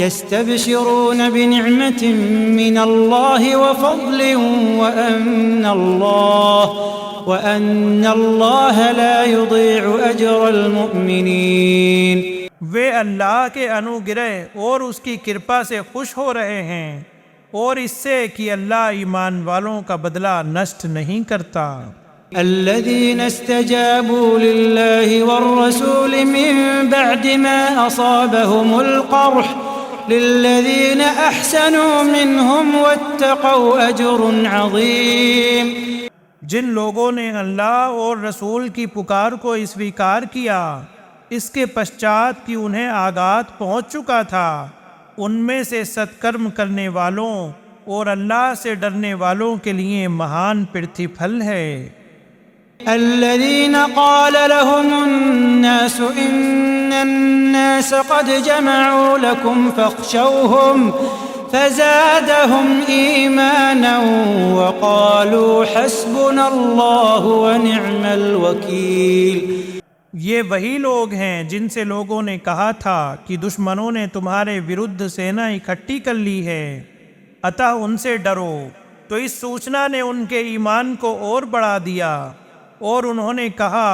يستبشرون بنعمة من الله وفضل وأن الله لا يضيع أجر المؤمنين۔ وہ اللہ کے انوگرہ اور اس کی کرپا سے خوش ہو رہے ہیں، اور اس سے کہ اللہ ایمان والوں کا بدلہ نشٹ نہیں کرتا۔ الذين استجابوا لله والرسول من بعد ما أصابهم القرح للذين أحسنوا منهم واتقوا أجر عظيم۔ جن لوگوں نے اللہ اور رسول کی پکار کو اسویکار کیا اس کے پشچات کہ انہیں آغات پہنچ چکا تھا، ان میں سے ستکرم کرنے والوں اور اللہ سے ڈرنے والوں کے لیے مہان پرتھی پھل ہے۔ الذين قال لهم الناس إن الناس قد جمعوا لكم فاخشوهم فزادهم إيمانا وقالوا حسبنا الله ونعم الوكيل۔ یہ وہی لوگ ہیں جن سے لوگوں نے کہا تھا کہ دشمنوں نے تمہارے ورد سینا اکٹھی کر لی ہے، اتح ان سے ڈرو، تو اس سوچنا نے ان کے ایمان کو اور بڑھا دیا، اور انہوں نے کہا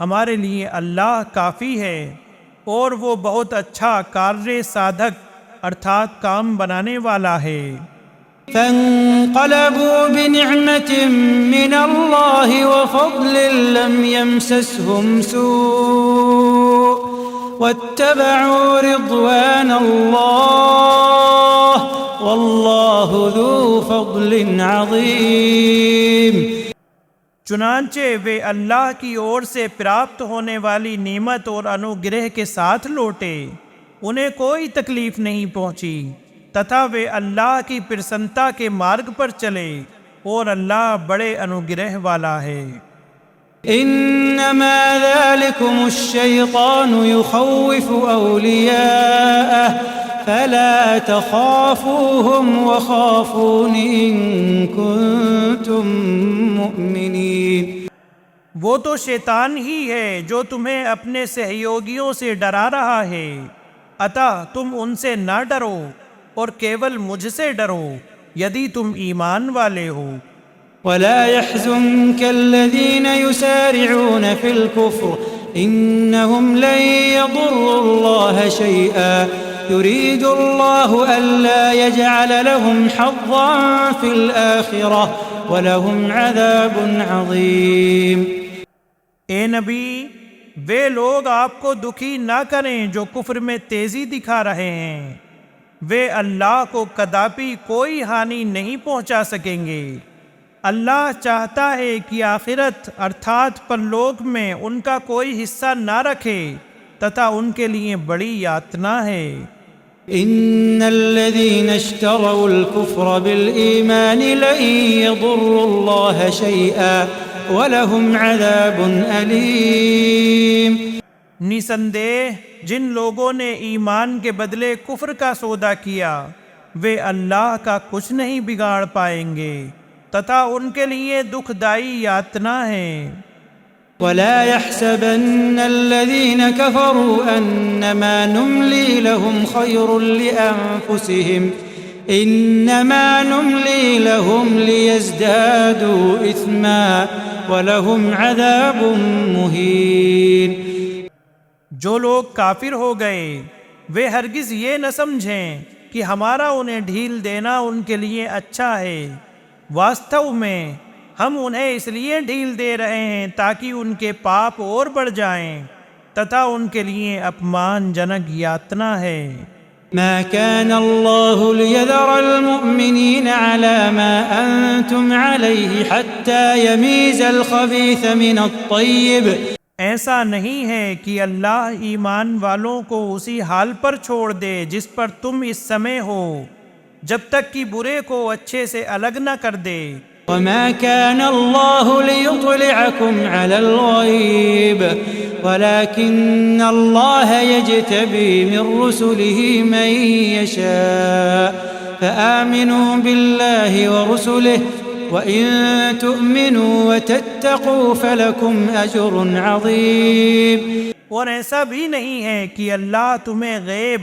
ہمارے لیے اللہ کافی ہے، اور وہ بہت اچھا کار سادھک ارتھات کام بنانے والا ہے۔ فانقلبوا بنعمة من الله وفضل لم يمسسهم سوء واتبعوا رضوان الله والله ذو فضل عظيم۔ چنانچہ وہ اللہ کی اور سے پراپت ہونے والی نعمت اور انوگرہ کے ساتھ لوٹے، انہیں کوئی تکلیف نہیں پہنچی، تتھا وہ اللہ کی پرسنتا کے مارگ پر چلے، اور اللہ بڑے انوگرہ والا ہے۔ انما ذلكم الشیطان یخوف اولیاءه فلا تخافوهم وخافون ان کنتم مؤمنین۔ وہ تو شیطان ہی ہے جو تمہیں اپنے سہیوگیوں سے ڈرا رہا ہے، اتح تم ان سے نہ ڈرو اور کیول مجھ سے ڈرو یدی تم ایمان والے ہو۔ ولا يحزنك الذين يسارعون في الكفر إنهم لن يضروا الله شيئا يريد الله ألا يجعل لهم حظا في الآخرة ولهم عذاب عظيم۔ اے نبی، وہ لوگ آپ کو دکھی نہ کریں جو کفر میں تیزی دکھا رہے ہیں، وہ اللہ کو کداپی کوئی ہانی نہیں پہنچا سکیں گے۔ اللہ چاہتا ہے کہ آخرت ارتھات پرلوک میں ان کا کوئی حصہ نہ رکھے، تتھا ان کے لیے بڑی یاتنا ہے۔ ان الذين اشتروا الكفر بالإيمان لن يضروا الله شيئا ولهم عذاب أليم۔ نسندہ جن لوگوں نے ایمان کے بدلے کفر کا سودا کیا وہ اللہ کا کچھ نہیں بگاڑ پائیں گے، تتھا ان کے لیے دکھ دائی یاتنا ہے۔ ولا يحسبن الذين كفروا انما نملي لهم خير لانفسهم انما نملي لهم ليزدادوا اثما ولهم عذاب مهين۔ جو لوگ کافر ہو گئے وہ ہرگز یہ نہ سمجھیں کہ ہمارا انہیں ڈھیل دینا ان کے لیے اچھا ہے، واستو میں ہم انہیں اس لیے ڈھیل دے رہے ہیں تاکہ ان کے پاپ اور بڑھ جائیں، تتھا ان کے لیے اپمان جنک یاتنا ہے۔ ما كان الله ليذر المؤمنين على ما أنتم عليه حتى يميز الخبيث من الطيب۔ ایسا نہیں ہے کہ اللہ ایمان والوں کو اسی حال پر چھوڑ دے جس پر تم اس سمے ہو، جب تک کہ برے کو اچھے سے الگ نہ کر دے۔ وما كان الله ليطلعكم على الغيب ولكن الله يجتبي من رسله من يشاء فآمنوا بالله ورسله وإن تؤمنوا وتتقوا فلكم أجر عظيم۔ اور ایسا بھی نہیں ہے کہ اللہ تمہیں غیب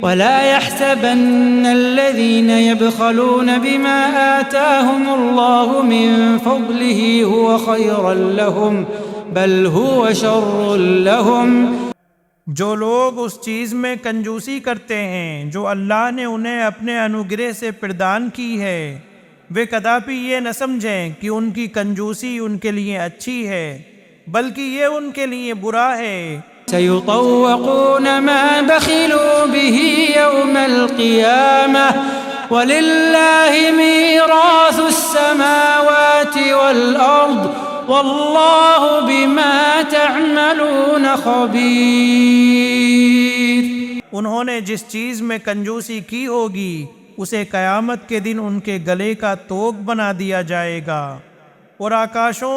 ولا يحسبن الذين يبخلون بما آتاهم الله من فضله هو خيرا لهم بل هو شر لهم جو لوگ اس چیز میں کنجوسی کرتے ہیں جو اللہ نے انہیں اپنے انوگرہ سے پردان کی ہے، وہ کداپی یہ نہ سمجھیں کہ ان کی کنجوسی ان کے لیے اچھی ہے، بلکہ یہ ان کے لیے برا ہے۔ سيطوقون ما بخلوا به يوم القيامة ولله ميراث السماوات والأرض والله بما تعملون خبير۔ انہوں نے جس چیز میں کنجوسی کی ہوگی اسے قیامت کے دن ان کے گلے کا توق بنا دیا جائے گا، اور آکاشوں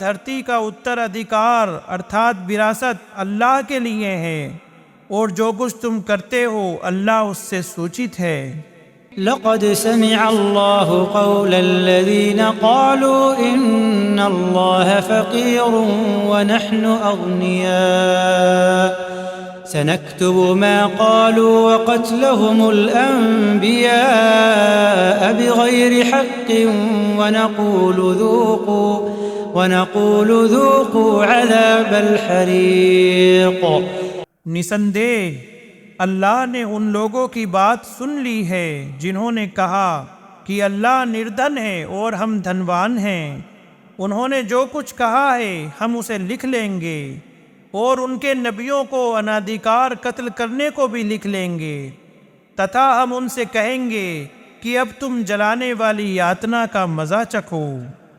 دھرتی کا اترادھیکار ارتھات وراثت اللہ کے لیے ہے، اور جو کچھ تم کرتے ہو اللہ اس سے سوچت ہے۔ لقد سمع الله قول الذين قالوا إن الله فقير ونحن أغنياء سنكتب ما قالوا وقتلهم الأنبياء بغير حق ونقول ذوقوا عذاب الحريق۔ نسندہ اللہ نے ان لوگوں کی بات سن لی ہے جنہوں نے کہا کہ اللہ نردھن ہے اور ہم دھنوان ہیں۔ انہوں نے جو کچھ کہا ہے ہم اسے لکھ لیں گے، اور ان کے نبیوں کو انادھیکار قتل کرنے کو بھی لکھ لیں گے، تتھا ہم ان سے کہیں گے کہ اب تم جلانے والی یاتنا کا مزہ چکھو۔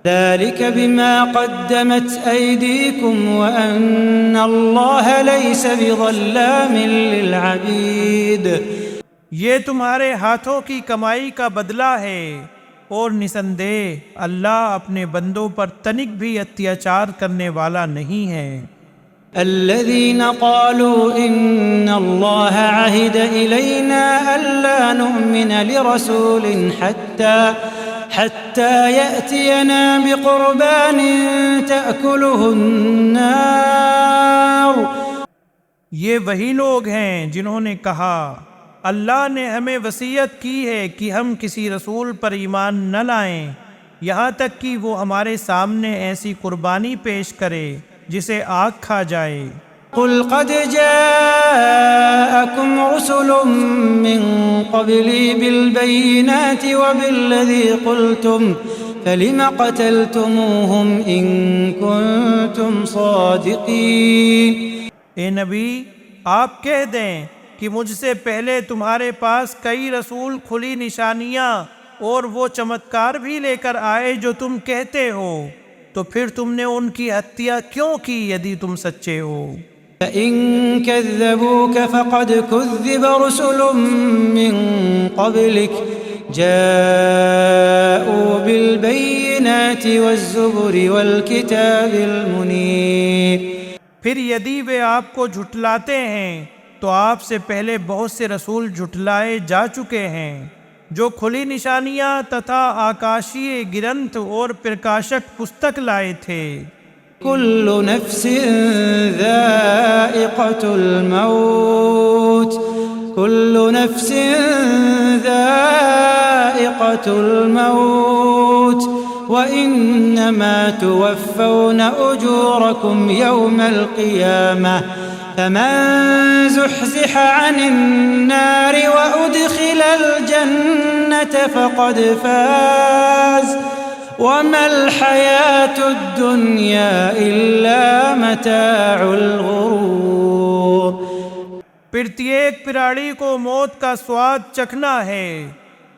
ذلك بما قدمت أيديكم وأن الله ليس بظلام للعبيد۔ یہ تمہارے ہاتھوں کی کمائی کا بدلہ ہے، اور نسندہ اللہ اپنے بندوں پر تنک بھی اتیاچار کرنے والا نہیں ہے۔ الذين قالوا إن الله عهد إلينا ألا نؤمن لرسول حتى يأتينا بقربان تأكله النار۔ یہ وہی لوگ ہیں جنہوں نے کہا اللہ نے ہمیں وصیت کی ہے کہ ہم کسی رسول پر ایمان نہ لائیں یہاں تک کہ وہ ہمارے سامنے ایسی قربانی پیش کرے جسے آگ کھا جائے۔ قل قد جاءكم رسل من قبلي بالبينات وبالذي قلتم فلم قتلتموهم إن كنتم صادقين۔ اے نبی آپ کہہ دیں کہ مجھ سے پہلے تمہارے پاس کئی رسول کھلی نشانیاں اور وہ چمتکار بھی لے کر آئے جو تم کہتے ہو، تو پھر تم نے ان کی ہتیا کیوں کی یدی تم سچے ہو؟ فَإِن كَذَّبُوكَ فَقَدْ كُذِّبَ رُسُلٌ مِّن قَبْلِكَ جَاءُوا بِالْبَيِّنَاتِ وَالزُّبُرِ وَالْكِتَابِ الْمُنِيرِ۔ پھر یدی وہ آپ کو جھٹلاتے ہیں تو آپ سے پہلے بہت سے رسول جھٹلائے جا چکے ہیں جو کھلی نشانیاں تتھا آکاشی گرنتھ اور پرکاشک پستک لائے تھے۔ كل نفس ذائقة الموت كل نفس ذائقة الموت وإنما توفون أجوركم يوم القيامة فمن زحزح عن النار وأدخل الجنة فقد فاز وما الحياة الدنيا إلا متاع الغرور۔ پرتیک پراڑی کو موت کا سواد چکھنا ہے،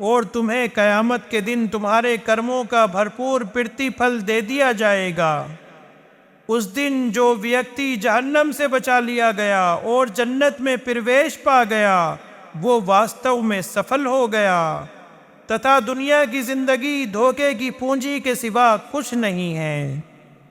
اور تمہیں قیامت کے دن تمہارے کرموں کا بھرپور پرتی پھل دے دیا جائے گا۔ اس دن جو ویکتی جہنم سے بچا لیا گیا اور جنت میں پرویش پا گیا وہ واستو میں سفل ہو گیا، تتھا دنیا کی زندگی دھوکے کی پونجی کے سوا کچھ نہیں ہے۔